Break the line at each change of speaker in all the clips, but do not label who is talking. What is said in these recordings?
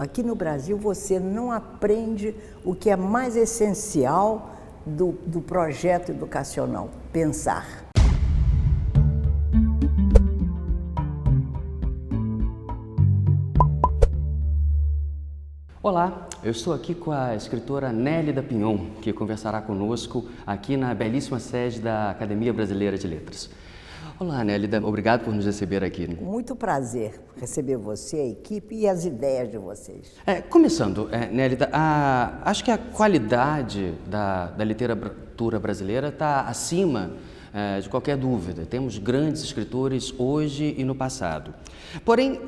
aqui no Brasil você não aprende o que é mais essencial do projeto educacional, pensar.
Olá, eu estou aqui com a escritora Nélida Pinhon, que conversará conosco aqui na belíssima sede da Academia Brasileira de Letras. Olá, Nélida, obrigado por nos receber aqui.
Muito prazer receber você, a equipe e as ideias de vocês.
Começando, Nélida, acho que a qualidade da literatura brasileira está acima de qualquer dúvida. Temos grandes escritores hoje e no passado. Porém,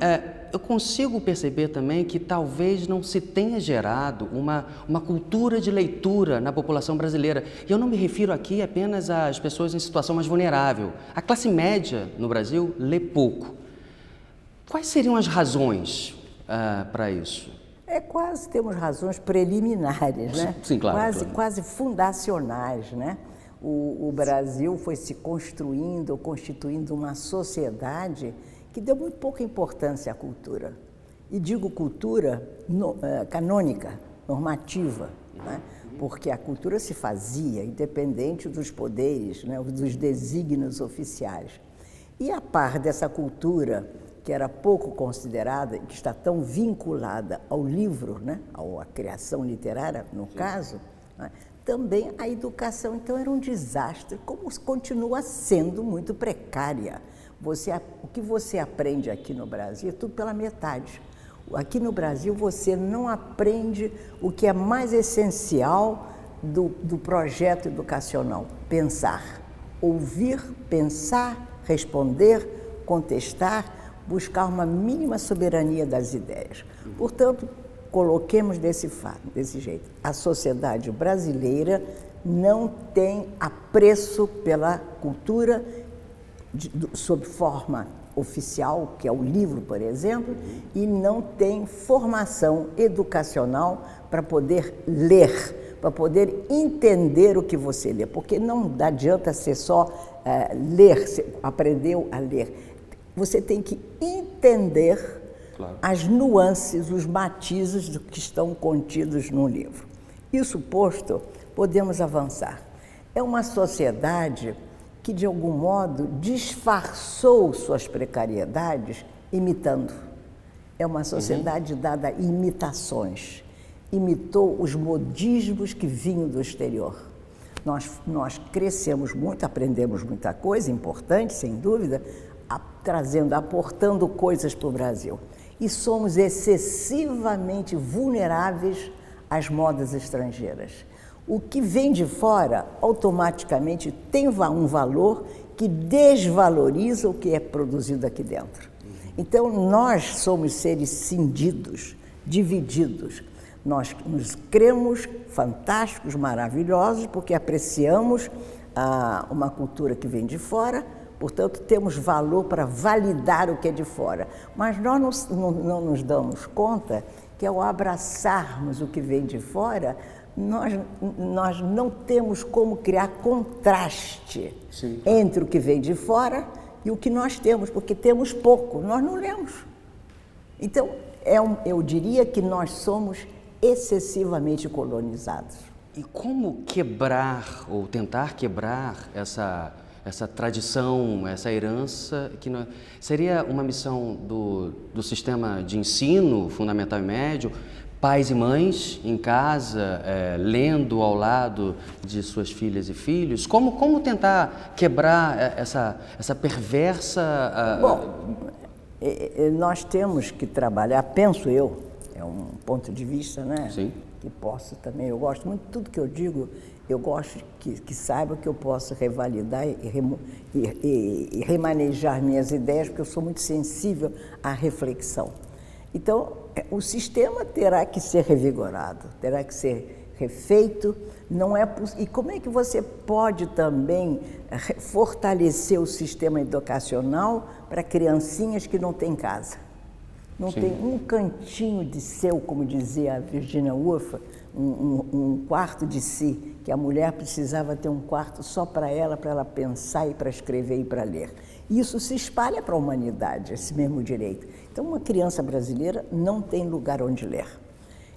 eu consigo perceber também que talvez não se tenha gerado uma cultura de leitura na população brasileira. E eu não me refiro aqui apenas às pessoas em situação mais vulnerável. A classe média no Brasil lê pouco. Quais seriam as razões para isso?
Temos razões preliminares, né?
Sim, claro.
Quase fundacionais, né? O Brasil foi se constituindo uma sociedade que deu muito pouca importância à cultura. E digo cultura canônica, normativa, né? Porque a cultura se fazia independente dos poderes, né? Dos desígnios oficiais. E a par dessa cultura, que era pouco considerada, que está tão vinculada ao livro, né? À criação literária, no caso, né? Também a educação, então, era um desastre, como continua sendo muito precária. O que você aprende aqui no Brasil é tudo pela metade. Aqui no Brasil você não aprende o que é mais essencial do projeto educacional, pensar. Ouvir, pensar, responder, contestar, buscar uma mínima soberania das ideias. Portanto, coloquemos desse jeito. A sociedade brasileira não tem apreço pela cultura sob forma oficial, que é o livro, por exemplo, e não tem formação educacional para poder ler, para poder entender o que você lê, porque não adianta ser só ler, você aprendeu a ler. Você tem que entender as nuances, os matizes que estão contidos no livro. Isso posto, podemos avançar. É uma sociedade que, de algum modo, disfarçou suas precariedades imitando. É uma sociedade dada a imitações. Imitou os modismos que vinham do exterior. Nós crescemos muito, aprendemos muita coisa importante, sem dúvida, aportando coisas para o Brasil. E somos excessivamente vulneráveis às modas estrangeiras. O que vem de fora, automaticamente, tem um valor que desvaloriza o que é produzido aqui dentro. Então, nós somos seres cindidos, divididos. Nós nos cremos fantásticos, maravilhosos, porque apreciamos uma cultura que vem de fora. Portanto, temos valor para validar o que é de fora. Mas nós não nos damos conta que, ao abraçarmos o que vem de fora, nós não temos como criar contraste entre o que vem de fora e o que nós temos, porque temos pouco, nós não lemos. Então, eu diria que nós somos excessivamente colonizados.
E como quebrar, ou tentar quebrar essa tradição, essa herança, seria uma missão do sistema de ensino fundamental e médio, pais e mães em casa, lendo ao lado de suas filhas e filhos? Como tentar quebrar essa perversa...
Bom, nós temos que trabalhar, penso eu, é um ponto de vista, né?
Sim.
Que posso também, eu gosto muito de tudo que eu digo, eu gosto que saiba que eu posso revalidar e remanejar minhas ideias, porque eu sou muito sensível à reflexão. Então, o sistema terá que ser revigorado, terá que ser refeito. E como é que você pode também fortalecer o sistema educacional para criancinhas que não têm casa? Não tem um cantinho de seu, como dizia a Virginia Woolf, um quarto de si, que a mulher precisava ter um quarto só para ela pensar e para escrever e para ler. E isso se espalha para a humanidade, esse mesmo direito. Então, uma criança brasileira não tem lugar onde ler.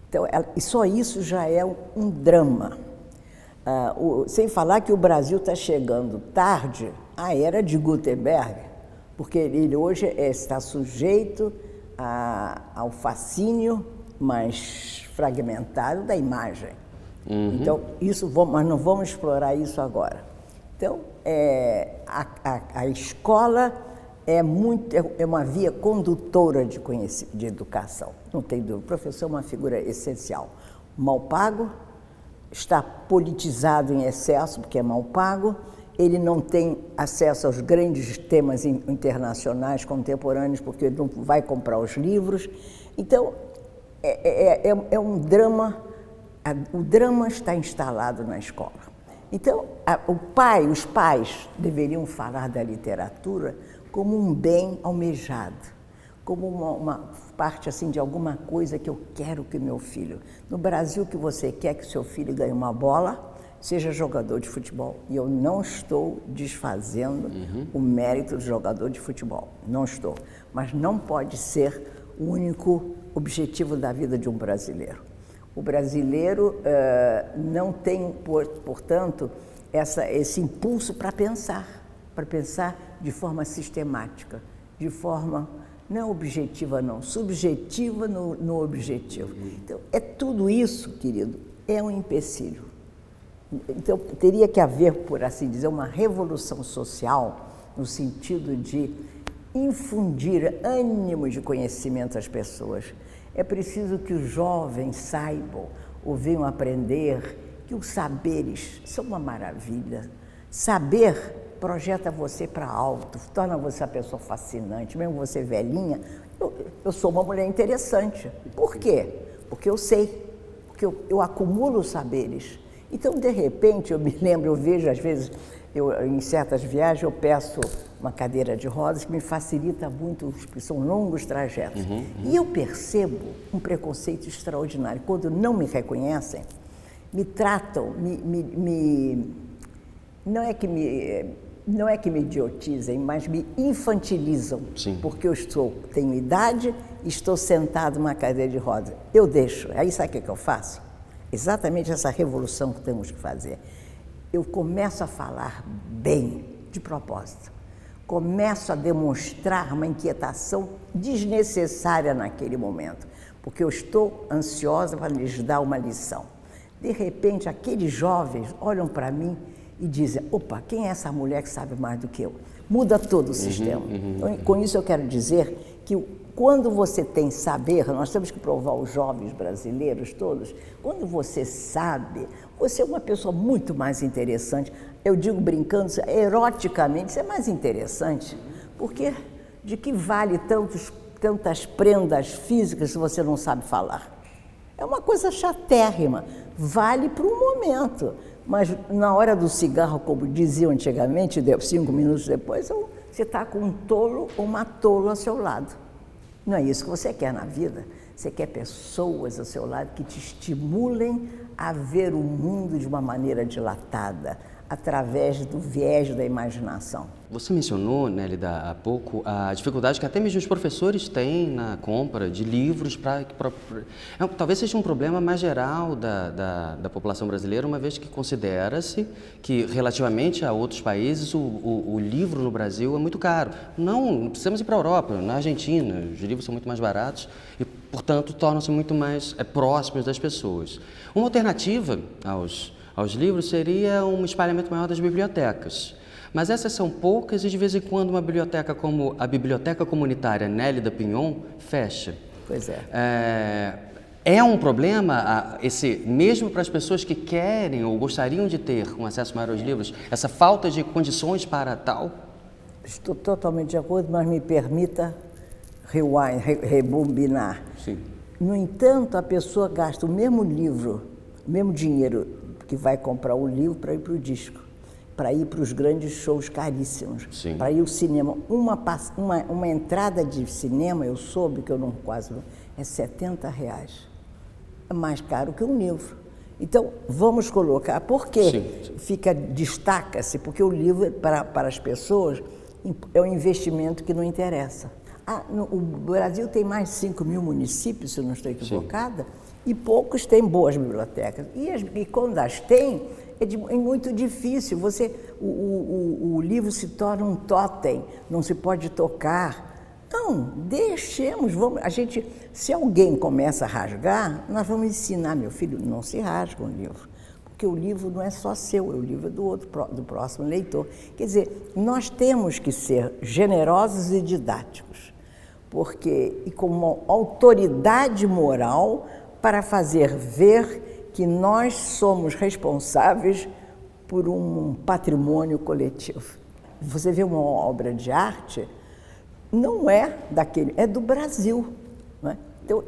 Então, e só isso já é um drama. Sem falar que o Brasil está chegando tarde à era de Gutenberg, porque ele hoje está sujeito ao fascínio mais fragmentado da imagem. Então, mas não vamos explorar isso agora. Então, a escola é uma via condutora de educação, não tem dúvida. O professor é uma figura essencial. Mal pago, está politizado em excesso, porque é mal pago, ele não tem acesso aos grandes temas internacionais contemporâneos, porque ele não vai comprar os livros. Então, é um drama, o drama está instalado na escola. Então, os pais deveriam falar da literatura como um bem almejado, como uma parte assim de alguma coisa que eu quero que meu filho... No Brasil, que você quer que seu filho ganhe uma bola, seja jogador de futebol. E eu não estou desfazendo o mérito do jogador de futebol, não estou. Mas não pode ser o único objetivo da vida de um brasileiro. O brasileiro não tem, portanto, esse impulso para pensar de forma sistemática, de forma não objetiva não, subjetiva no objetivo. Então, tudo isso, querido, é um empecilho. Então, teria que haver, por assim dizer, uma revolução social no sentido de infundir ânimo de conhecimento às pessoas. É preciso que os jovens saibam ou venham aprender que os saberes são uma maravilha. Saber projeta você para alto, torna você uma pessoa fascinante, mesmo você velhinha. Eu sou uma mulher interessante. Por quê? Porque eu sei, porque eu acumulo saberes. Então, de repente, eu me lembro, eu vejo às vezes, em certas viagens, eu peço uma cadeira de rodas que me facilita muito, porque são longos trajetos. E eu percebo um preconceito extraordinário. Quando não me reconhecem, me tratam, não é que me idiotizem, mas me infantilizam. Sim. Porque eu tenho idade e estou sentado numa cadeira de rodas. Eu deixo. Aí sabe o que eu faço? Exatamente essa revolução que temos que fazer. Eu começo a falar bem, de propósito. Começo a demonstrar uma inquietação desnecessária naquele momento, porque eu estou ansiosa para lhes dar uma lição. De repente, aqueles jovens olham para mim e dizem, opa, quem é essa mulher que sabe mais do que eu? Muda todo o sistema. Então, com isso eu quero dizer que quando você tem saber, nós temos que provar aos jovens brasileiros todos, quando você sabe, você é uma pessoa muito mais interessante. Eu digo brincando, eroticamente, você é mais interessante, porque de que vale tantas prendas físicas se você não sabe falar? É uma coisa chatérrima, vale para um momento, mas na hora do cigarro, como diziam antigamente, 5 minutos depois, você está com um tolo ou uma tola ao seu lado. Não é isso que você quer na vida. Você quer pessoas ao seu lado que te estimulem a ver o mundo de uma maneira dilatada, através do viés da imaginação.
Você mencionou, Nélida, há pouco, a dificuldade que até mesmo os professores têm na compra de livros talvez seja um problema mais geral da população brasileira, uma vez que considera-se que, relativamente a outros países, o livro no Brasil é muito caro. Não precisamos ir para a Europa, na Argentina, os livros são muito mais baratos e, portanto, tornam-se muito mais próximos das pessoas. Uma alternativa aos livros seria um espalhamento maior das bibliotecas. Mas essas são poucas e, de vez em quando, uma biblioteca como a Biblioteca Comunitária Nélida Pinhon fecha.
Pois é.
É um problema, mesmo para as pessoas que querem ou gostariam de ter um acesso maior aos livros, essa falta de condições para tal?
Estou totalmente de acordo, mas me permita rebobinar.
Sim.
No entanto, a pessoa gasta o mesmo livro, o mesmo dinheiro que vai comprar o livro para ir para o disco, para ir para os grandes shows caríssimos, para ir ao cinema. Uma entrada de cinema, eu soube que eu não quase não, é R$70. É mais caro que um livro. Então, vamos colocar, por quê? Destaca-se, porque o livro, para as pessoas, é um investimento que não interessa. O Brasil tem mais de 5 mil municípios, se eu não estou equivocada, e poucos têm boas bibliotecas. E quando as têm, é muito difícil. O livro se torna um tótem, não se pode tocar. Não, deixemos, se alguém começa a rasgar, nós vamos ensinar, meu filho, não se rasga um livro. Porque o livro não é só seu, é o livro do próximo leitor. Quer dizer, nós temos que ser generosos e didáticos, e com uma autoridade moral para fazer ver que nós somos responsáveis por um patrimônio coletivo. Você vê uma obra de arte, não é é do Brasil. Não é? Então,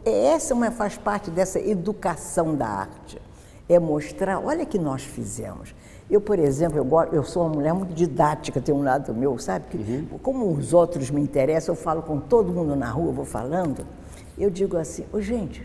faz parte dessa educação da arte. É mostrar, olha o que nós fizemos. Eu, por exemplo, eu sou uma mulher muito didática, tem um lado meu, sabe? Como os outros me interessam, eu falo com todo mundo na rua, vou falando, eu digo assim, gente,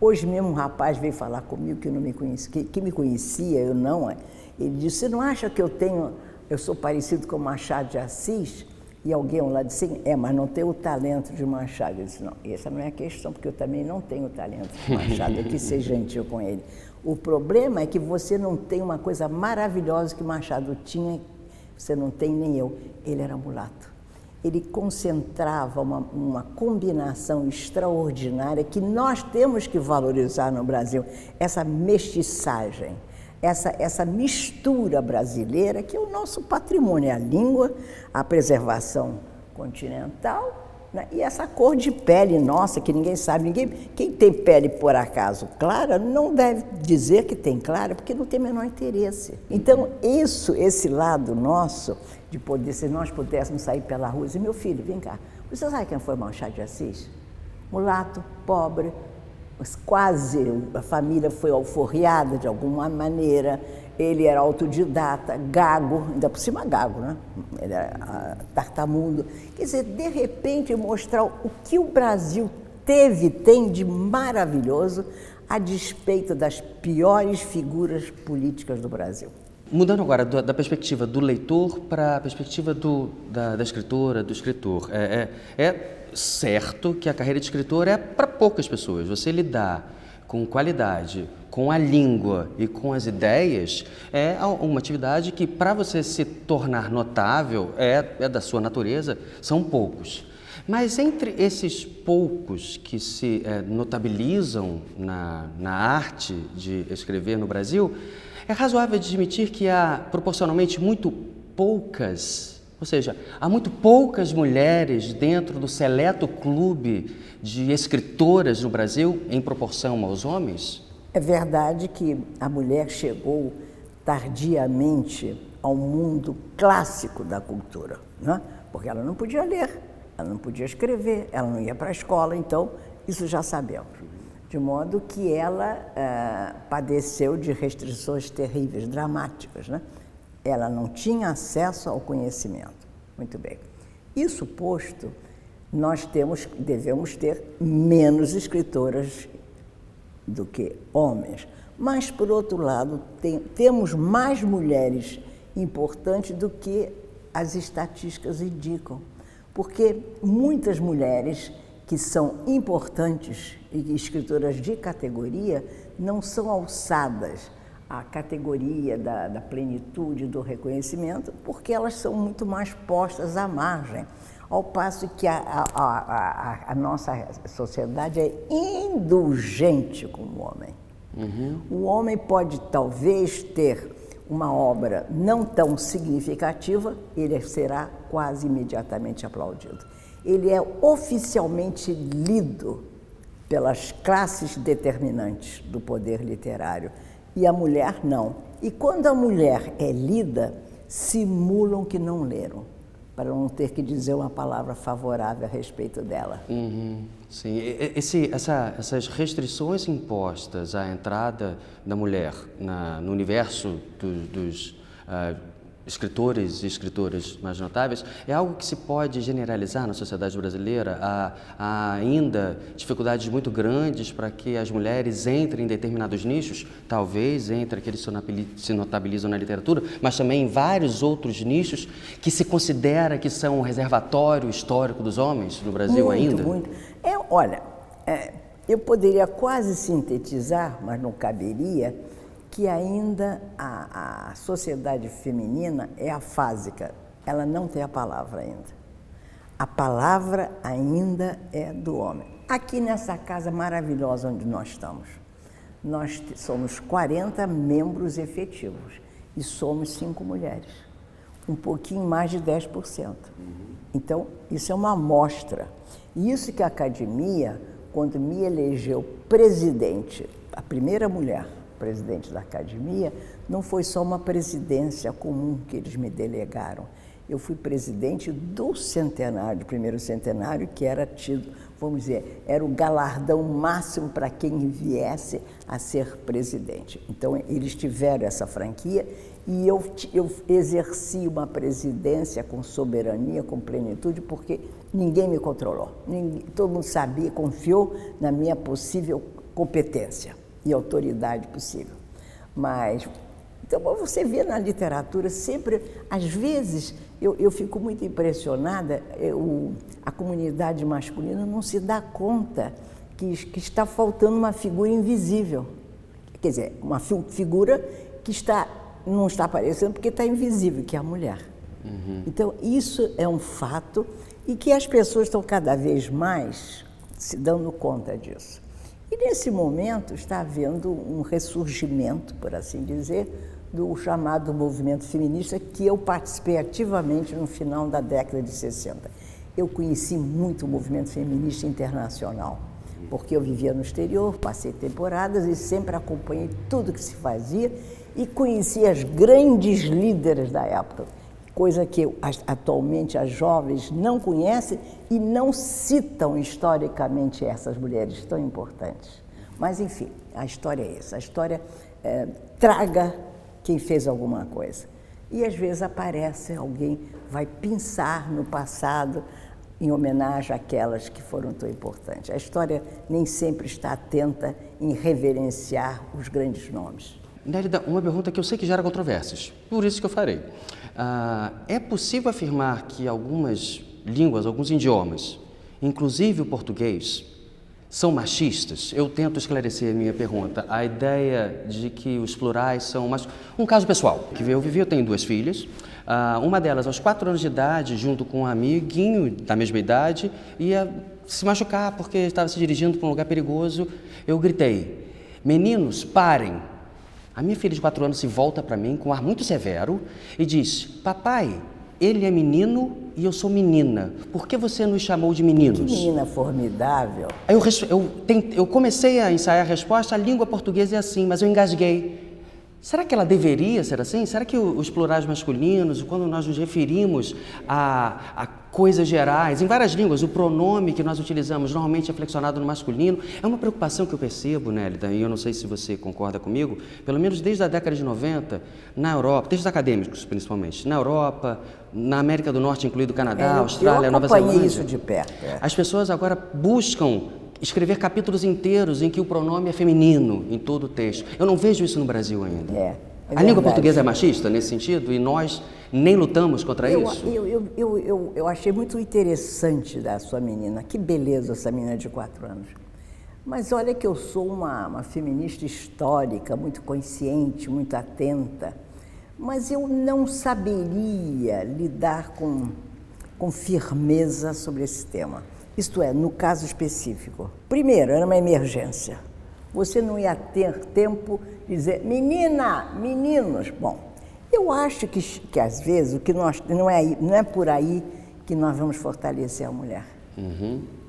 hoje mesmo um rapaz veio falar comigo que não me conhecia, que me conhecia, eu não. Ele disse, você não acha que eu sou parecido com Machado de Assis? E alguém lá disse, mas não tem o talento de Machado. Eu disse, não, essa não é a questão, porque eu também não tenho o talento de Machado, eu quis ser gentil com ele. O problema é que você não tem uma coisa maravilhosa que Machado tinha, você não tem nem eu. Ele era mulato. Ele concentrava uma combinação extraordinária que nós temos que valorizar no Brasil, essa mestiçagem. Essa mistura brasileira, que é o nosso patrimônio, a língua, a preservação continental, né? E essa cor de pele nossa, que ninguém sabe, quem tem pele por acaso clara, não deve dizer que tem clara, porque não tem o menor interesse. Então, esse lado nosso, de poder, se nós pudéssemos sair pela rua e dizer, meu filho, vem cá, você sabe quem foi Machado de Assis? Mulato, pobre, quase a família foi alforriada de alguma maneira, ele era autodidata, gago, ainda por cima gago, né? Ele era tartamudo. Quer dizer, de repente mostrar o que o Brasil tem de maravilhoso a despeito das piores figuras políticas do Brasil.
Mudando agora da perspectiva do leitor para a perspectiva da escritora, do escritor. É certo que a carreira de escritor é para poucas pessoas. Você lidar com qualidade, com a língua e com as ideias é uma atividade que, para você se tornar notável, é da sua natureza, são poucos. Mas entre esses poucos que se notabilizam na arte de escrever no Brasil, é razoável admitir que há proporcionalmente muito poucas, ou seja, há muito poucas mulheres dentro do seleto clube de escritoras no Brasil em proporção aos homens?
É verdade que a mulher chegou tardiamente ao mundo clássico da cultura, né? Porque ela não podia ler, ela não podia escrever, ela não ia para a escola, então isso já sabemos. De modo que ela padeceu de restrições terríveis, dramáticas, né? Ela não tinha acesso ao conhecimento. Muito bem. Isso posto, nós devemos ter menos escritoras do que homens. Mas, por outro lado, temos mais mulheres importantes do que as estatísticas indicam. Porque muitas mulheres que são importantes e escritoras de categoria não são alçadas à categoria da plenitude, do reconhecimento, porque elas são muito mais postas à margem, ao passo que a nossa sociedade é indulgente com o homem. Uhum. O homem pode talvez ter uma obra não tão significativa, ele será quase imediatamente aplaudido. Ele é oficialmente lido pelas classes determinantes do poder literário, e a mulher não. E quando a mulher é lida, simulam que não leram, para não ter que dizer uma palavra favorável a respeito dela.
Uhum, sim, essas restrições impostas à entrada da mulher no universo escritores e escritoras mais notáveis, é algo que se pode generalizar na sociedade brasileira? Há ainda dificuldades muito grandes para que as mulheres entrem em determinados nichos, talvez entre aqueles que se notabilizam na literatura, mas também em vários outros nichos que se considera que são um reservatório histórico dos homens no Brasil ainda?
Muito. Olha, eu poderia quase sintetizar, mas não caberia, que ainda a sociedade feminina é afásica, ela não tem a palavra ainda. A palavra ainda é do homem. Aqui nessa casa maravilhosa onde nós estamos, nós somos 40 membros efetivos e somos 5 mulheres, um pouquinho mais de 10%. Então, isso é uma amostra. E isso que a academia, quando me elegeu presidente, a primeira mulher presidente da academia, não foi só uma presidência comum que eles me delegaram. Eu fui presidente do centenário, do primeiro centenário, que era tido, vamos dizer, era o galardão máximo para quem viesse a ser presidente. Então, eles tiveram essa franquia e eu exerci uma presidência com soberania, com plenitude, porque ninguém me controlou. Todo mundo sabia, confiou na minha possível competência e autoridade possível. Mas, então, você vê na literatura sempre, às vezes, eu fico muito impressionada, a comunidade masculina não se dá conta que está faltando uma figura invisível. Quer dizer, uma figura que não está aparecendo porque está invisível, que é a mulher. Então, isso é um fato e que as pessoas estão cada vez mais se dando conta disso. E nesse momento está havendo um ressurgimento, por assim dizer, do chamado movimento feminista, que eu participei ativamente no final da década de 60. Eu conheci muito o movimento feminista internacional, porque eu vivia no exterior, passei temporadas e sempre acompanhei tudo que se fazia e conheci as grandes líderes da época, coisa que atualmente as jovens não conhecem e não citam historicamente essas mulheres tão importantes. Mas, enfim, a história é essa. A história traga quem fez alguma coisa. E, às vezes, aparece alguém, vai pensar no passado em homenagem àquelas que foram tão importantes. A história nem sempre está atenta em reverenciar os grandes nomes.
Nélida, uma pergunta que eu sei que gera controvérsias, por isso que eu farei. É possível afirmar que algumas línguas, alguns idiomas, inclusive o português, são machistas? Eu tento esclarecer a minha pergunta. A ideia de que os plurais são machistas. Um caso pessoal, que eu tenho 2 filhas, uma delas aos 4 anos de idade, junto com um amiguinho da mesma idade, ia se machucar porque estava se dirigindo para um lugar perigoso. Eu gritei: meninos, parem! A minha filha de 4 anos se volta para mim com um ar muito severo e diz: papai, ele é menino e eu sou menina. Por que você nos chamou de meninos?
Que menina formidável.
Aí eu comecei a ensaiar a resposta, a língua portuguesa é assim, mas eu engasguei. Será que ela deveria ser assim? Será que os plurais masculinos, quando nós nos referimos a coisas gerais, em várias línguas, o pronome que nós utilizamos normalmente é flexionado no masculino? É uma preocupação que eu percebo, Nélida, e eu não sei se você concorda comigo, pelo menos desde a década de 90, na Europa, desde os acadêmicos principalmente, na Europa, na América do Norte, incluído o Canadá, Austrália, Nova Zelândia. Eu acompanhei isso de perto. As pessoas agora buscam escrever capítulos inteiros em que o pronome é feminino em todo o texto. Eu não vejo isso no Brasil ainda. A língua portuguesa é machista nesse sentido e nós nem lutamos contra isso?
Eu achei muito interessante da sua menina. Que beleza essa menina de 4 anos. Mas olha que eu sou uma feminista histórica, muito consciente, muito atenta. Mas eu não saberia lidar com firmeza sobre esse tema. Isto é, no caso específico. Primeiro, era uma emergência. Você não ia ter tempo de dizer, menina, meninos. Bom, eu acho que às vezes o que não é por aí que nós vamos fortalecer a mulher.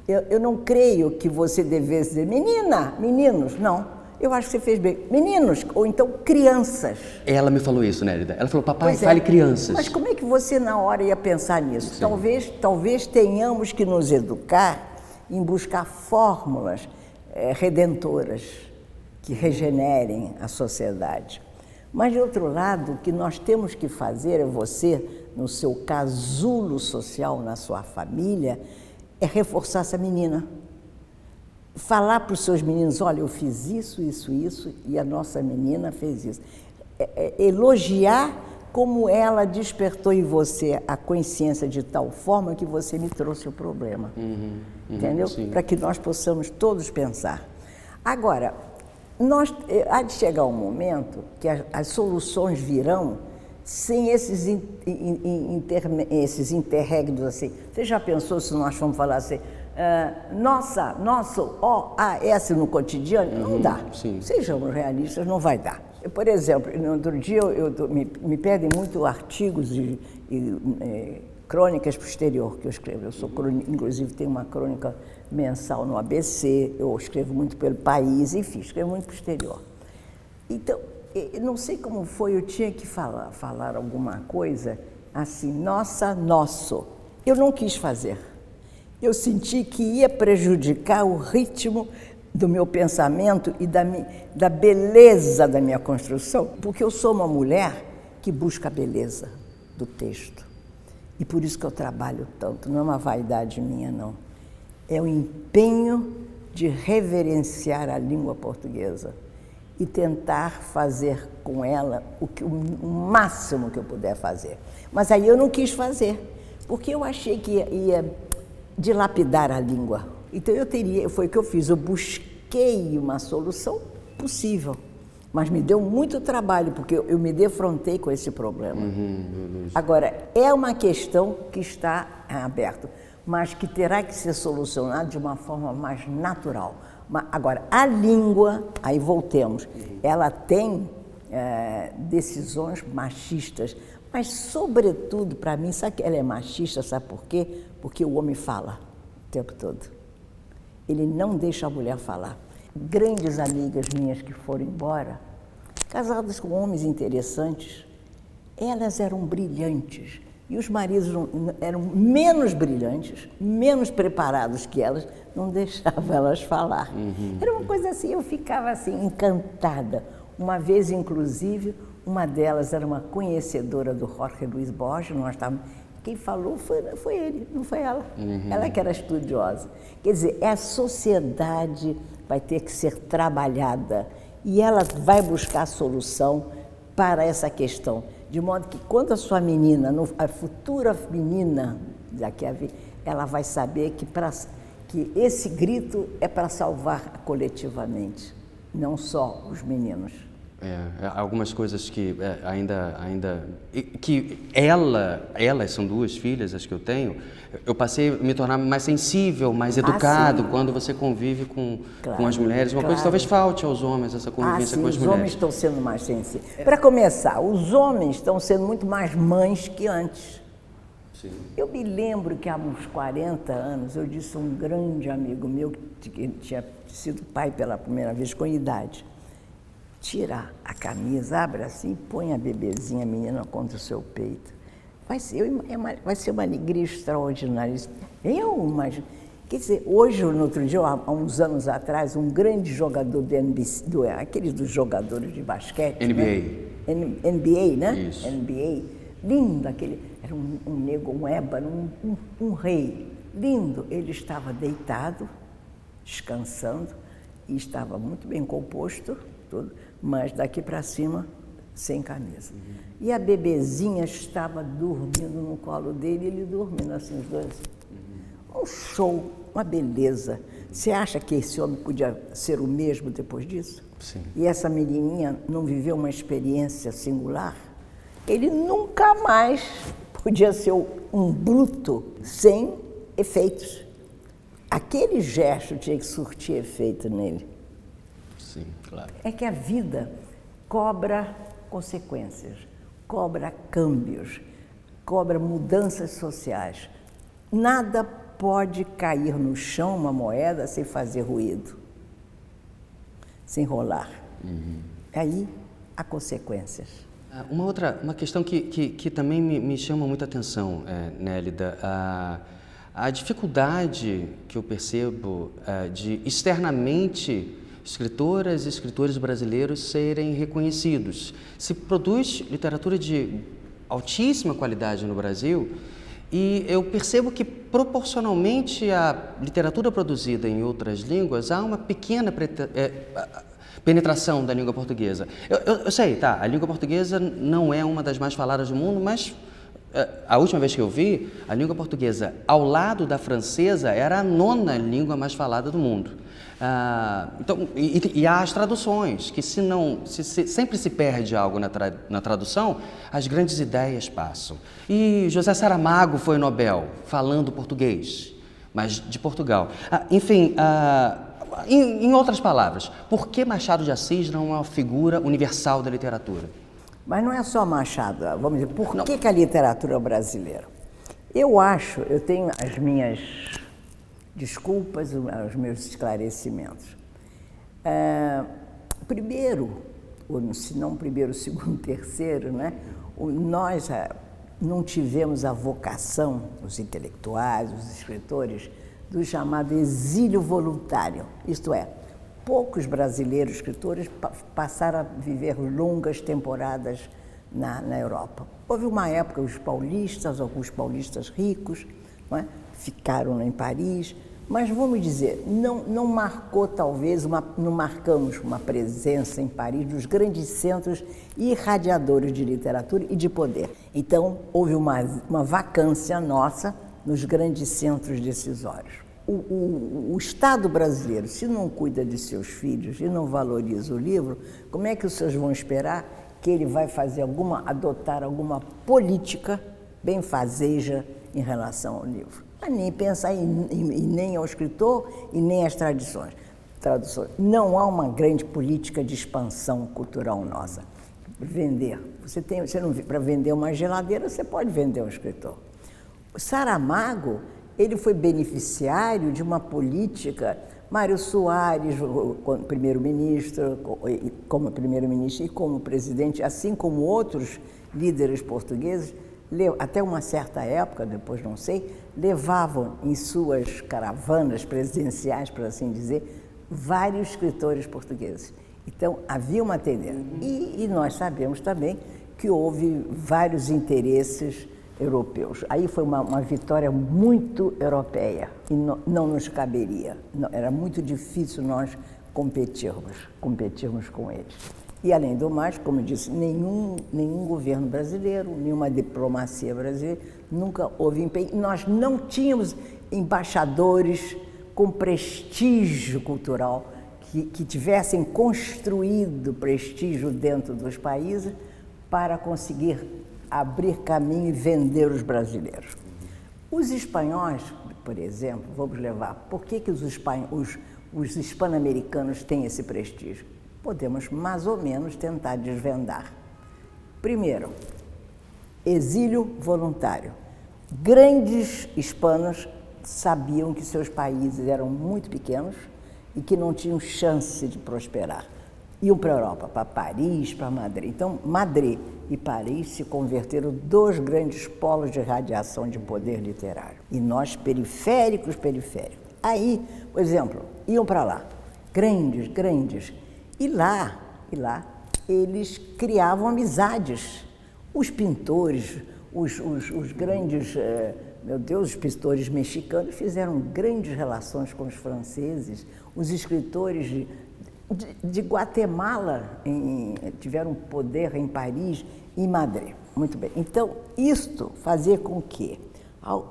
Eu não creio que você devesse dizer, menina, meninos, não. Eu acho que você fez bem. Meninos, ou então crianças.
Ela me falou isso, Nélida. Ela falou, papai, fale crianças.
Mas como é que você na hora ia pensar nisso? Talvez tenhamos que nos educar em buscar fórmulas redentoras que regenerem a sociedade. Mas, de outro lado, o que nós temos que fazer, é você, no seu casulo social, na sua família, é reforçar essa menina. Falar para os seus meninos, olha, eu fiz isso, isso, isso, e a nossa menina fez isso. Elogiar como ela despertou em você a consciência de tal forma que você me trouxe o problema. Entendeu? Para que nós possamos todos pensar. Agora, há de chegar um momento que as soluções virão sem esses interregnos assim. Você já pensou se nós vamos falar assim, nosso OAS no cotidiano? Não dá. Sejamos realistas, não vai dar. Por exemplo, no outro dia me pedem muito artigos e crônicas para o exterior que eu escrevo. Eu sou inclusive tenho uma crônica mensal no ABC, eu escrevo muito pelo país, enfim, escrevo muito para o exterior. Então, não sei como foi, eu tinha que falar alguma coisa assim, nosso. Eu não quis fazer. Eu senti que ia prejudicar o ritmo do meu pensamento e da beleza da minha construção, porque eu sou uma mulher que busca a beleza do texto. E por isso que eu trabalho tanto, não é uma vaidade minha, não. É o empenho de reverenciar a língua portuguesa e tentar fazer com ela o máximo que eu puder fazer. Mas aí eu não quis fazer, porque eu achei que ia dilapidar a língua. Então foi o que eu fiz, eu busquei uma solução possível, mas me deu muito trabalho, porque eu me defrontei com esse problema. Agora, é uma questão que está aberta, mas que terá que ser solucionada de uma forma mais natural. Agora, a língua, aí voltemos, ela tem decisões machistas, mas, sobretudo, para mim, sabe que ela é machista, sabe por quê? Porque o homem fala o tempo todo. Ele não deixa a mulher falar. Grandes amigas minhas que foram embora, casadas com homens interessantes, elas eram brilhantes. E os maridos eram menos brilhantes, menos preparados que elas, não deixavam elas falar. Era uma coisa assim, eu ficava assim, encantada. Uma vez, inclusive, uma delas era uma conhecedora do Jorge Luis Borges, quem falou foi ele, não foi ela. Ela que era estudiosa. Quer dizer, a sociedade vai ter que ser trabalhada e ela vai buscar solução para essa questão. De modo que quando a sua menina, a futura menina daqui a ver, ela vai saber que esse grito é para salvar coletivamente, não só os meninos.
Algumas coisas que que elas são duas filhas, as que eu tenho, eu passei a me tornar mais sensível, mais educado quando você convive com as mulheres. Uma coisa que talvez falte aos homens, essa convivência com as mulheres.
Os homens estão sendo mais sensíveis. Para começar, os homens estão sendo muito mais mães que antes.
Sim.
Eu me lembro que há uns 40 anos eu disse a um grande amigo meu que tinha sido pai pela primeira vez com idade: tira a camisa, abre assim, põe a bebezinha, a menina contra o seu peito. Vai ser uma alegria extraordinária. Eu imagino. Quer dizer, hoje, no outro dia, há uns anos atrás, um grande jogador do NBC, aqueles dos jogadores de basquete.
NBA.
NBA, né?
Isso.
NBA. Lindo aquele. Era um negro, um ébano, um rei. Lindo. Ele estava deitado, descansando, e estava muito bem composto, tudo, mas daqui para cima, sem camisa. E a bebezinha estava dormindo no colo dele, ele dormindo assim, os dois. Um show, uma beleza. Você acha que esse homem podia ser o mesmo depois disso?
Sim.
E essa menininha não viveu uma experiência singular? Ele nunca mais podia ser um bruto sem efeitos. Aquele gesto tinha que surtir efeito nele.
Sim, claro.
É que a vida cobra consequências, cobra câmbios, cobra mudanças sociais. Nada pode cair no chão uma moeda sem fazer ruído, sem rolar. Aí há consequências.
Uma questão que também me chama muita atenção, Nélida, a dificuldade que eu percebo de externamente escritoras e escritores brasileiros serem reconhecidos. Se produz literatura de altíssima qualidade no Brasil e eu percebo que proporcionalmente à literatura produzida em outras línguas há uma pequena penetração da língua portuguesa. Eu sei, tá, a língua portuguesa não é uma das mais faladas do mundo, mas a última vez que eu vi, a língua portuguesa ao lado da francesa era a 9ª língua mais falada do mundo. Então, e há as traduções, que sempre se perde algo na tradução, as grandes ideias passam. E José Saramago foi Nobel, falando português, mas de Portugal. Enfim, em outras palavras, por que Machado de Assis não é uma figura universal da literatura?
Mas não é só Machado, vamos dizer, por que a literatura brasileira? Eu tenho as minhas desculpas, os meus esclarecimentos. Primeiro, ou se não primeiro, segundo, terceiro, né? Nós não tivemos a vocação, os intelectuais, os escritores, do chamado exílio voluntário, isto é, poucos brasileiros escritores passaram a viver longas temporadas na Europa. Houve uma época, alguns paulistas ricos, não é? Ficaram em Paris, mas vamos dizer, não marcou talvez, não marcamos uma presença em Paris dos grandes centros irradiadores de literatura e de poder. Então, houve uma vacância nossa nos grandes centros decisórios. O Estado brasileiro, se não cuida de seus filhos e não valoriza o livro, como é que os seus vão esperar que ele vai adotar alguma política benfazeja em relação ao livro? Mas nem pensar nem ao escritor e nem às traduções. Não há uma grande política de expansão cultural nossa. Vender. Para vender uma geladeira, você pode vender um escritor. O Saramago, ele foi beneficiário de uma política, Mário Soares, como primeiro-ministro e como presidente, assim como outros líderes portugueses, até uma certa época, depois não sei, levavam em suas caravanas presidenciais, por assim dizer, vários escritores portugueses. Então, havia uma tendência. E nós sabemos também que houve vários interesses europeus. Aí foi uma vitória muito europeia e não nos caberia. Era muito difícil nós competirmos com eles. E, além do mais, como eu disse, nenhum governo brasileiro, nenhuma diplomacia brasileira, nunca houve empenho. Nós não tínhamos embaixadores com prestígio cultural que tivessem construído prestígio dentro dos países para conseguir abrir caminho e vender os brasileiros. Os espanhóis, por exemplo, vamos levar, por que os hispano-americanos têm esse prestígio? Podemos mais ou menos tentar desvendar. Primeiro, exílio voluntário. Grandes hispanos sabiam que seus países eram muito pequenos e que não tinham chance de prosperar. Iam para a Europa, para Paris, para Madrid. Então, Madrid e Paris se converteram dois grandes polos de radiação de poder literário. E nós, periféricos. Aí, por exemplo, iam para lá, grandes. E lá, eles criavam amizades. Os pintores, os grandes, os pintores mexicanos fizeram grandes relações com os franceses. Os escritores de Guatemala tiveram poder em Paris e Madrid. Muito bem. Então, isto fazia com que,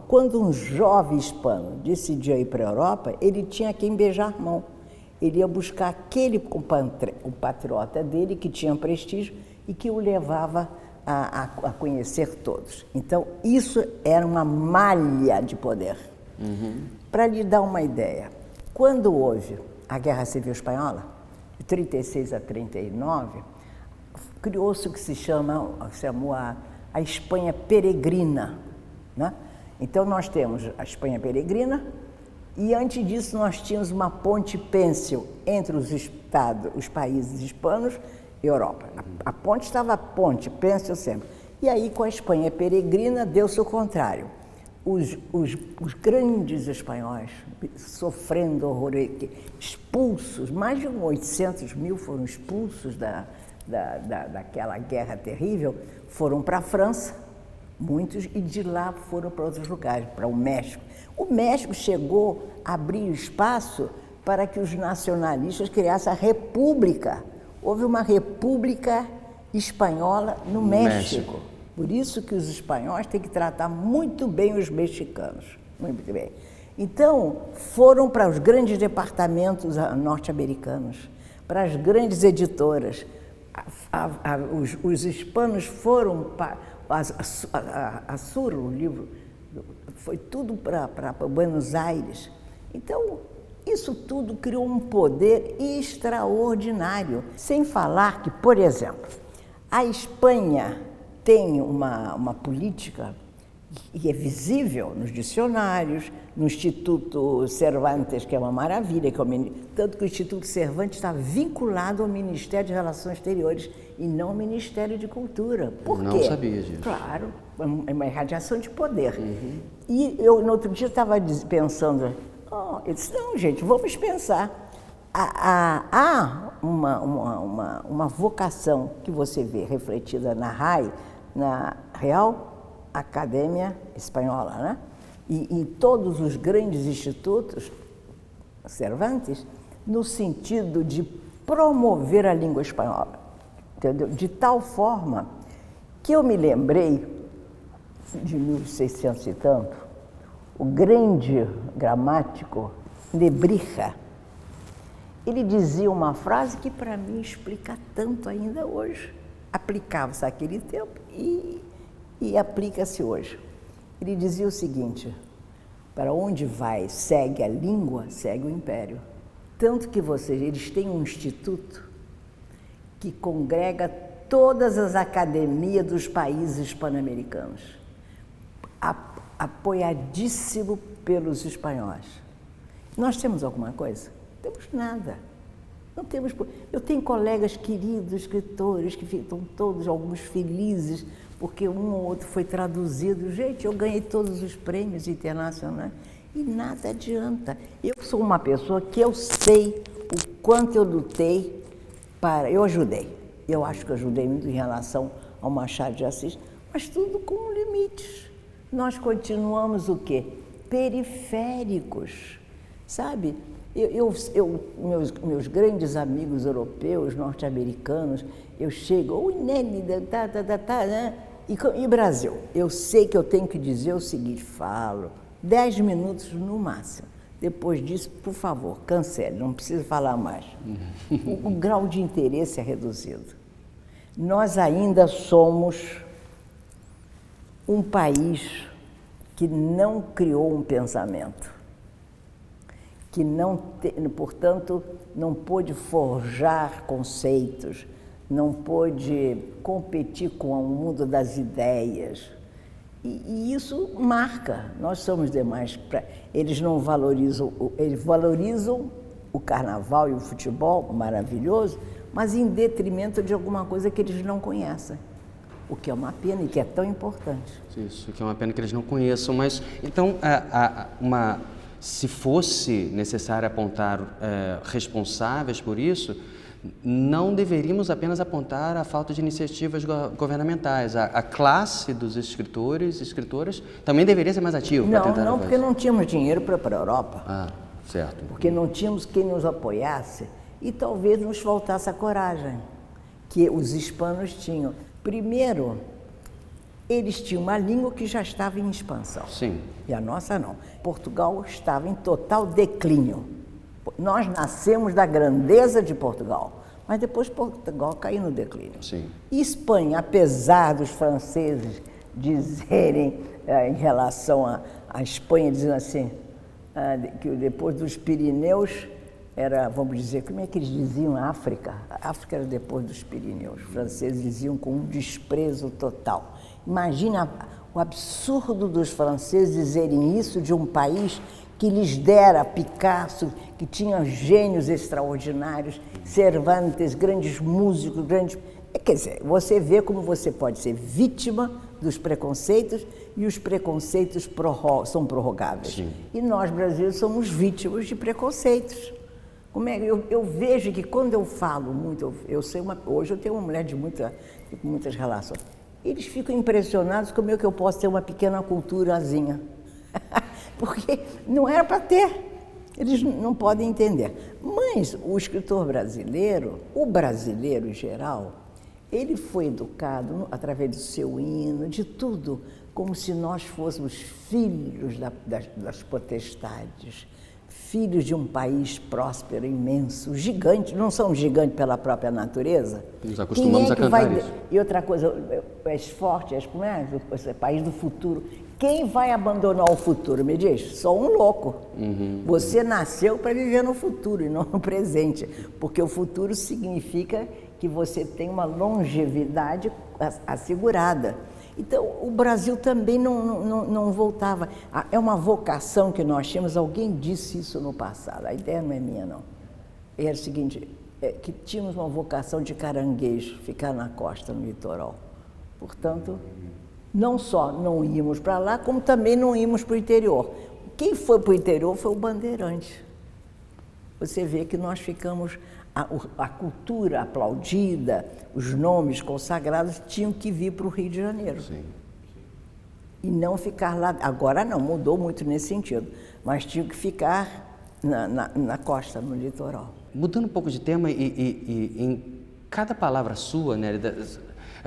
quando um jovem hispano decidia ir para a Europa, ele tinha quem beijar a mão. Ele ia buscar aquele compatriota dele que tinha prestígio e que o levava a conhecer todos. Então, isso era uma malha de poder. Uhum. Para lhe dar uma ideia, quando houve a Guerra Civil Espanhola, de 36 a 39, criou-se o que se chamou a Espanha Peregrina, né? Então, nós temos a Espanha Peregrina e, antes disso, nós tínhamos uma ponte pêncil entre os países hispanos e Europa. A ponte estava pêncil sempre. E aí, com a Espanha Peregrina, deu-se o contrário. os grandes espanhóis sofrendo horror, expulsos, mais de 800 mil foram expulsos daquela guerra terrível, foram para a França, muitos, e de lá foram para outros lugares, para o México. O México chegou a abrir espaço para que os nacionalistas criassem a república. Houve uma república espanhola no México. Por isso que os espanhóis têm que tratar muito bem os mexicanos. Muito bem. Então, foram para os grandes departamentos norte-americanos, para as grandes editoras. Os hispanos foram para a Sur, o livro, foi tudo para Buenos Aires. Então, isso tudo criou um poder extraordinário. Sem falar que, por exemplo, a Espanha tem uma política que é visível nos dicionários, no Instituto Cervantes, que é uma maravilha, tanto que o Instituto Cervantes está vinculado ao Ministério de Relações Exteriores e não ao Ministério de Cultura. Por quê?
Não sabia disso.
Claro, é uma irradiação de poder. Uhum. E eu, no outro dia, estava pensando, eu disse, não, gente, vamos pensar. Há uma vocação que você vê refletida na RAE, na Real Academia Espanhola, né? E em todos os grandes institutos Cervantes, no sentido de promover a língua espanhola, entendeu? De tal forma que eu me lembrei de 1600 e tanto, o grande gramático Nebrija, ele dizia uma frase que para mim explica tanto ainda hoje. Aplicava-se naquele tempo e aplica-se hoje. Ele dizia o seguinte: para onde vai, segue a língua, segue o império. Tanto que eles têm um instituto que congrega todas as academias dos países hispano-americanos, apoiadíssimo pelos espanhóis. Nós temos alguma coisa? Não temos nada. Não temos. Eu tenho colegas queridos, escritores, que ficam todos, alguns felizes, porque um ou outro foi traduzido. Gente, eu ganhei todos os prêmios internacionais e nada adianta. Eu sou uma pessoa que eu sei o quanto eu lutei eu ajudei. Eu acho que eu ajudei muito em relação ao Machado de Assis, mas tudo com limites. Nós continuamos o quê? Periféricos, sabe? Meus grandes amigos europeus, norte-americanos, eu chego, né? E Brasil, eu sei que eu tenho que dizer o seguinte, falo 10 minutos no máximo. Depois disso, por favor, cancele, não precisa falar mais. O grau de interesse é reduzido. Nós ainda somos um país que não criou um pensamento, que portanto, não pôde forjar conceitos, não pôde competir com o mundo das ideias. E isso marca. Nós somos demais. Eles não valorizam, eles valorizam o carnaval e o futebol, maravilhoso, mas em detrimento de alguma coisa que eles não conhecem. O que é uma pena e que é tão importante.
Isso, que é uma pena que eles não conheçam. Mas, então, se fosse necessário apontar responsáveis por isso, não deveríamos apenas apontar a falta de iniciativas governamentais. A classe dos escritores e escritoras também deveria ser mais ativa para tentar...
Não, porque não tínhamos dinheiro para a Europa.
Ah, certo.
Porque não tínhamos quem nos apoiasse e talvez nos faltasse a coragem que os hispanos tinham. Primeiro, eles tinham uma língua que já estava em expansão.
Sim.
E a nossa não. Portugal estava em total declínio. Nós nascemos da grandeza de Portugal, mas depois Portugal caiu no declínio.
Sim.
E Espanha, apesar dos franceses dizerem, em relação à Espanha, dizendo assim, que depois dos Pirineus era, vamos dizer, como é que eles diziam a África? A África era depois dos Pirineus. Os franceses diziam com um desprezo total. Imagina o absurdo dos franceses dizerem isso de um país que lhes dera Picasso, que tinha gênios extraordinários, Cervantes, grandes músicos, grandes... Quer dizer, você vê como você pode ser vítima dos preconceitos e os preconceitos são prorrogáveis.
Sim.
E nós, brasileiros, somos vítimas de preconceitos. Eu vejo que quando eu falo muito, hoje eu tenho uma mulher com muitas relações, eles ficam impressionados como é que eu posso ter uma pequena culturazinha. Porque não era para ter. Eles não podem entender. Mas o escritor brasileiro, o brasileiro em geral, ele foi educado através do seu hino, de tudo, como se nós fôssemos filhos das potestades, filhos de um país próspero, imenso, gigante. Não somos gigantes pela própria natureza?
Nos acostumamos a cantar isso.
E outra coisa, és forte, como é? O país do futuro. Quem vai abandonar o futuro, me diz? Só um louco. Você nasceu para viver no futuro e não no presente, porque o futuro significa que você tem uma longevidade assegurada. Então, o Brasil também não voltava. É uma vocação que nós tínhamos, alguém disse isso no passado, a ideia não é minha, não. Era o seguinte, que tínhamos uma vocação de caranguejo, ficar na costa, no litoral. Portanto, não só não íamos para lá, como também não íamos para o interior. Quem foi para o interior foi o bandeirante. Você vê que nós ficamos, a cultura aplaudida, os nomes consagrados tinham que vir para o Rio de Janeiro.
Sim.
E não ficar lá, agora não, mudou muito nesse sentido, mas tinham que ficar na costa, no litoral.
Mudando um pouco de tema, e em cada palavra sua, né,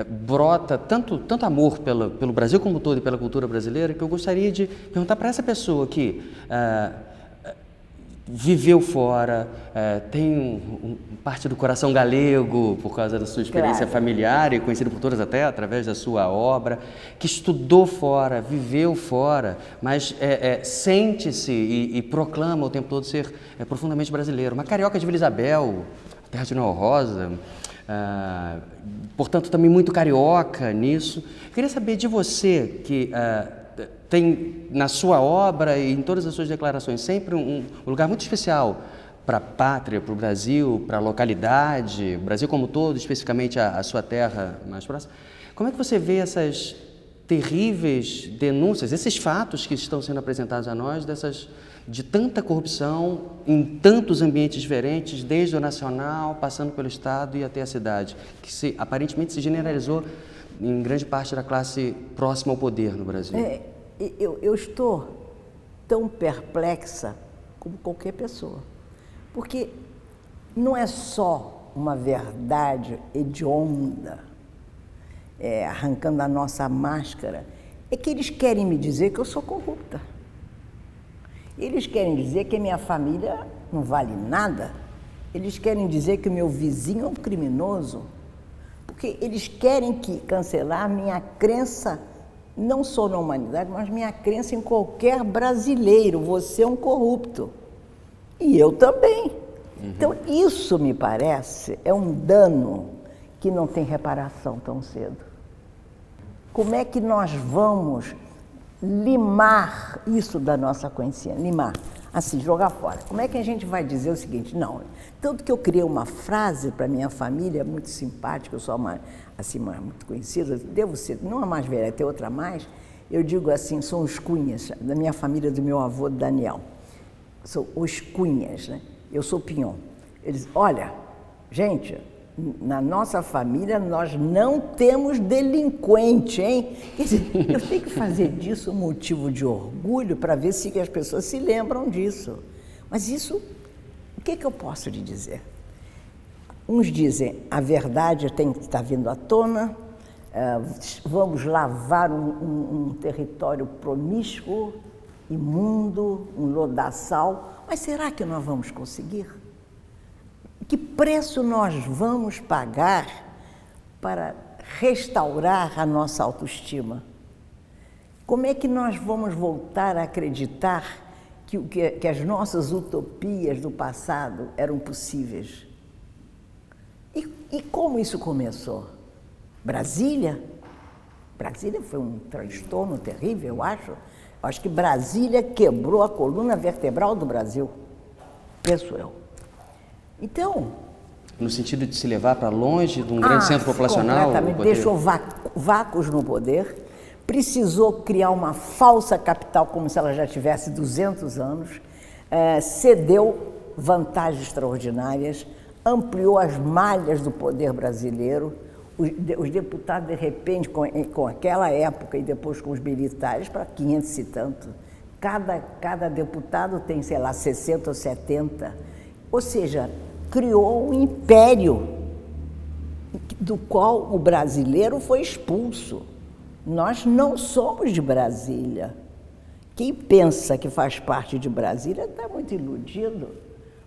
brota tanto amor pelo Brasil como um todo e pela cultura brasileira, que eu gostaria de perguntar para essa pessoa que viveu fora, tem parte do coração galego por causa da sua experiência familiar e conhecido por todas até através da sua obra, que estudou fora, viveu fora, mas sente-se e proclama o tempo todo ser profundamente brasileiro. Uma carioca de Vila Isabel, terra de Noel Rosa, portanto também muito carioca nisso. Eu queria saber de você que tem na sua obra e em todas as suas declarações sempre um lugar muito especial para a pátria, para o Brasil, para a localidade, o Brasil como todo, especificamente a sua terra mais próxima. Como é que você vê essas terríveis denúncias, esses fatos que estão sendo apresentados a nós, de tanta corrupção em tantos ambientes diferentes, desde o nacional, passando pelo Estado e até a cidade, que aparentemente se generalizou em grande parte da classe próxima ao poder no Brasil?
Eu estou tão perplexa como qualquer pessoa, porque não é só uma verdade hedionda, arrancando a nossa máscara, é que eles querem me dizer que eu sou corrupta. Eles querem dizer que a minha família não vale nada. Eles querem dizer que o meu vizinho é um criminoso. Porque eles querem cancelar minha crença, não só na humanidade, mas minha crença em qualquer brasileiro. Você é um corrupto. E eu também. Então, isso, me parece, é um dano que não tem reparação tão cedo. Como é que nós vamos limar isso da nossa consciência? Limar, assim, jogar fora. Como é que a gente vai dizer o seguinte? Não, tanto que eu criei uma frase para minha família, muito simpática, eu sou muito conhecida, devo ser, não a mais velha, tem outra mais, eu digo assim, são os Cunhas, da minha família, do meu avô Daniel. São os Cunhas, né? Eu sou Pinhon. Eles, olha, gente, na nossa família nós não temos delinquente, hein? Quer dizer, eu tenho que fazer disso um motivo de orgulho para ver se as pessoas se lembram disso. Mas isso, o que eu posso lhe dizer? Uns dizem, a verdade está vindo à tona, vamos lavar um território promíscuo, imundo, um lodaçal, mas será que nós vamos conseguir? Que preço nós vamos pagar para restaurar a nossa autoestima? Como é que nós vamos voltar a acreditar que as nossas utopias do passado eram possíveis? E como isso começou? Brasília? Brasília foi um transtorno terrível, eu acho. Acho que Brasília quebrou a coluna vertebral do Brasil, penso eu. Então...
No sentido de se levar para longe de um grande centro populacional?
Completamente. Deixou vácuos no poder, precisou criar uma falsa capital, como se ela já tivesse 200 anos, cedeu vantagens extraordinárias, ampliou as malhas do poder brasileiro. Os deputados, de repente, com aquela época e depois com os militares, para 500 e tanto. Cada deputado tem, sei lá, 60 ou 70. Ou seja, criou um império do qual o brasileiro foi expulso. Nós não somos de Brasília. Quem pensa que faz parte de Brasília está muito iludido.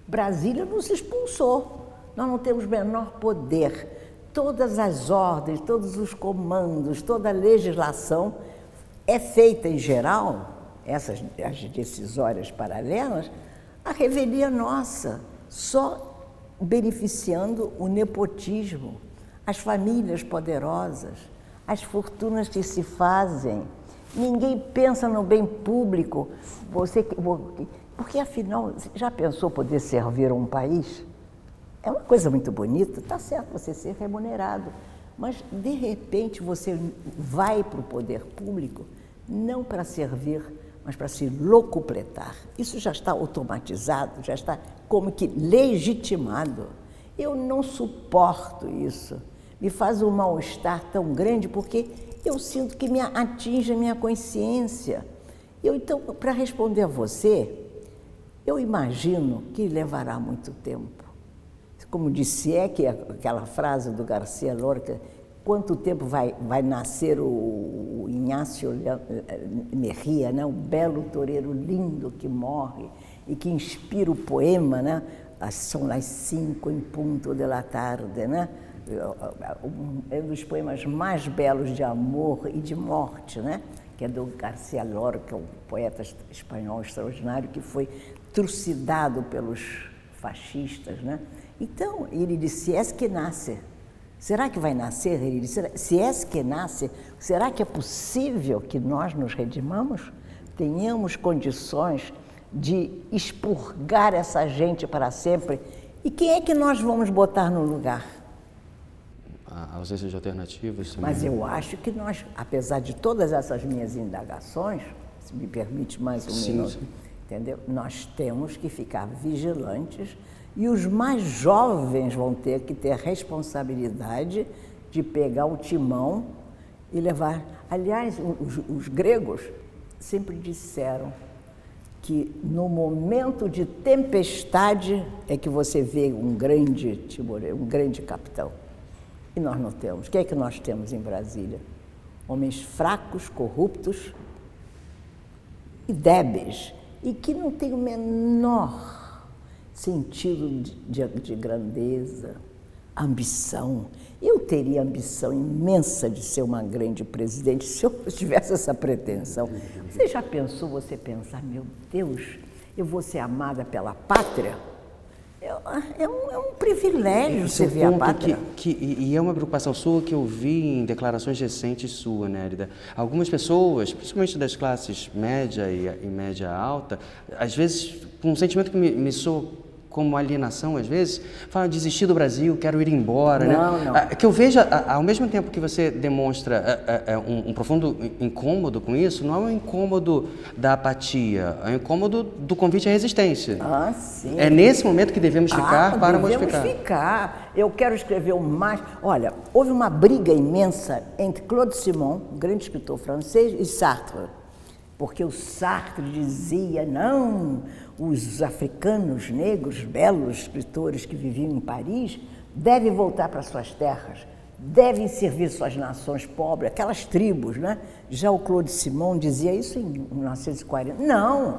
Brasília nos expulsou. Nós não temos o menor poder. Todas as ordens, todos os comandos, toda a legislação é feita, em geral, as decisórias paralelas, a revelia nossa, só beneficiando o nepotismo, as famílias poderosas, as fortunas que se fazem. Ninguém pensa no bem público. Porque, afinal, já pensou poder servir a um país? É uma coisa muito bonita, está certo você ser remunerado, mas, de repente, você vai para o poder público não para servir, mas para se locupletar. Isso já está automatizado, já está como que legitimado. Eu não suporto isso. Me faz um mal-estar tão grande porque eu sinto que atinge a minha consciência. Então, para responder a você, eu imagino que levará muito tempo. Como disse aquela frase do Garcia Lorca, quanto tempo vai nascer o Inácio Merria, né? O belo toureiro lindo que morre e que inspira o poema, né? São as 5 em punto de la tarde, né? É um dos poemas mais belos de amor e de morte, né? Que é do Garcia Lorca, um poeta espanhol extraordinário que foi trucidado pelos fascistas, né? Então, ele disse, se és que nasce, será que vai nascer? Ele disse, se és que nasce, será que é possível que nós nos redimamos? Tenhamos condições de expurgar essa gente para sempre? E quem é que nós vamos botar no lugar?
A ausência de alternativas também.
Mas eu acho que nós, apesar de todas essas minhas indagações, se me permite mais um minuto, entendeu? Nós temos que ficar vigilantes e os mais jovens vão ter que ter a responsabilidade de pegar o timão e levar. Aliás, os gregos sempre disseram que no momento de tempestade é que você vê um grande capitão. E nós não temos. O que é que nós temos em Brasília? Homens fracos, corruptos e débeis, e que não têm o menor sentido de grandeza, ambição. Eu teria ambição imensa de ser uma grande presidente se eu tivesse essa pretensão. Você já pensou, você pensar, meu Deus, eu vou ser amada pela pátria? É um privilégio servir a pátria.
E é uma preocupação sua que eu vi em declarações recentes sua, Nérida. Algumas pessoas, principalmente das classes média e média alta, às vezes, com um sentimento que me soa como alienação, às vezes, falam desistir do Brasil, quero ir embora.
Não.
Que eu veja, ao mesmo tempo que você demonstra um profundo incômodo com isso, não é um incômodo da apatia, é um incômodo do convite à resistência.
Ah, sim.
É nesse momento que devemos ficar para modificar.
Devemos ficar. Eu quero escrever o mais... Olha, houve uma briga imensa entre Claude Simon, um grande escritor francês, e Sartre. Porque o Sartre dizia, não, os africanos negros, belos escritores que viviam em Paris, devem voltar para suas terras, devem servir suas nações pobres, aquelas tribos, né? Já o Claude Simon dizia isso em 1940. Não,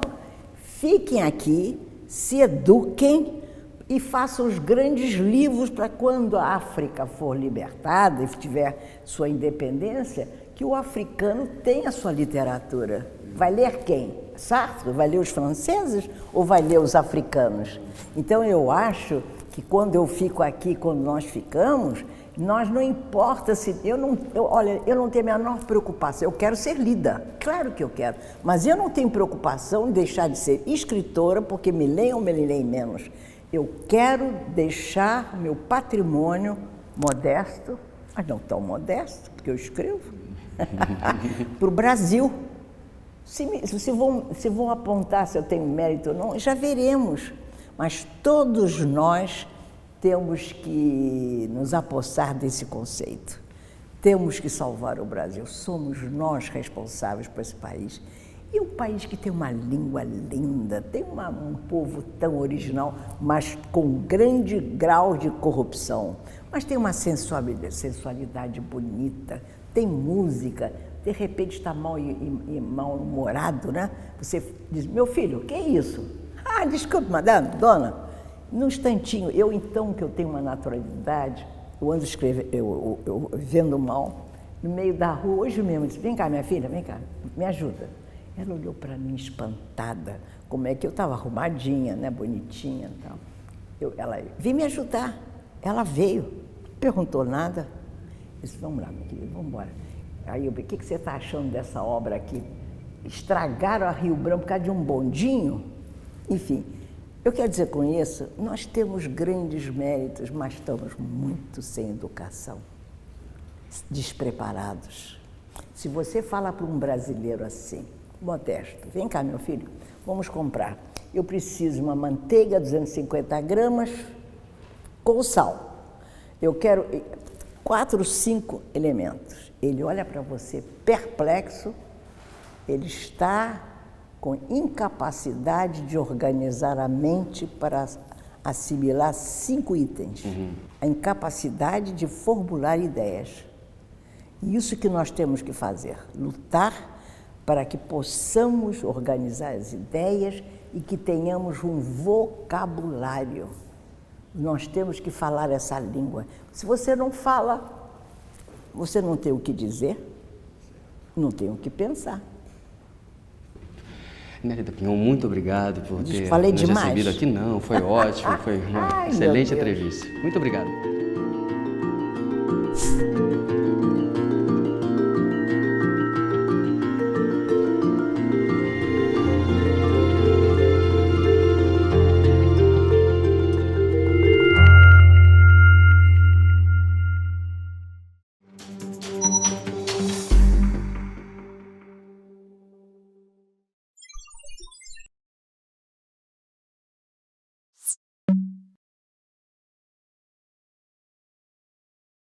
fiquem aqui, se eduquem e façam os grandes livros para quando a África for libertada e tiver sua independência, que o africano tenha sua literatura. Vai ler quem? Sartre? Vai ler os franceses ou vai ler os africanos? Então, eu acho que quando eu fico aqui, quando nós ficamos, nós não importa se... Olha, eu não tenho a menor preocupação. Eu quero ser lida, claro que eu quero. Mas eu não tenho preocupação em deixar de ser escritora porque me leiam ou me leem menos. Eu quero deixar meu patrimônio modesto, mas não tão modesto, porque eu escrevo, para o Brasil. Se vão apontar se eu tenho mérito ou não, já veremos. Mas todos nós temos que nos apossar desse conceito. Temos que salvar o Brasil. Somos nós responsáveis por esse país. E um país que tem uma língua linda, tem um povo tão original, mas com grande grau de corrupção. Mas tem uma sensualidade bonita, tem música. De repente está mal-humorado, né? Você diz, meu filho, o que é isso? Ah, desculpe, madame, dona. Num instantinho, eu então, que eu tenho uma naturalidade, eu ando escrevendo, eu vendo mal, no meio da rua, hoje mesmo, disse, vem cá, minha filha, vem cá, me ajuda. Ela olhou para mim espantada, como é que eu estava arrumadinha, né, bonitinha e tal. Ela veio me ajudar. Ela veio, não perguntou nada. Eu disse, vamos lá, meu querido, vamos embora. Aí eu falei, o que você está achando dessa obra aqui? Estragaram a Rio Branco por causa de um bondinho? Enfim, eu quero dizer com isso, nós temos grandes méritos, mas estamos muito sem educação, despreparados. Se você fala para um brasileiro assim, modesto, vem cá, meu filho, vamos comprar. Eu preciso de uma manteiga, 250 gramas, com sal. Eu quero 4, 5 elementos. Ele olha para você perplexo, ele está com incapacidade de organizar a mente para assimilar 5 itens. A incapacidade de formular ideias. E isso que nós temos que fazer, lutar para que possamos organizar as ideias e que tenhamos um vocabulário. Nós temos que falar essa língua. Se você não fala, você não tem o que dizer, não tem o que pensar.
Nélida Pinhon, muito obrigado por ter
Falei
nos
demais.
recebido aqui. Não, foi ótimo, foi uma excelente entrevista. Muito obrigado.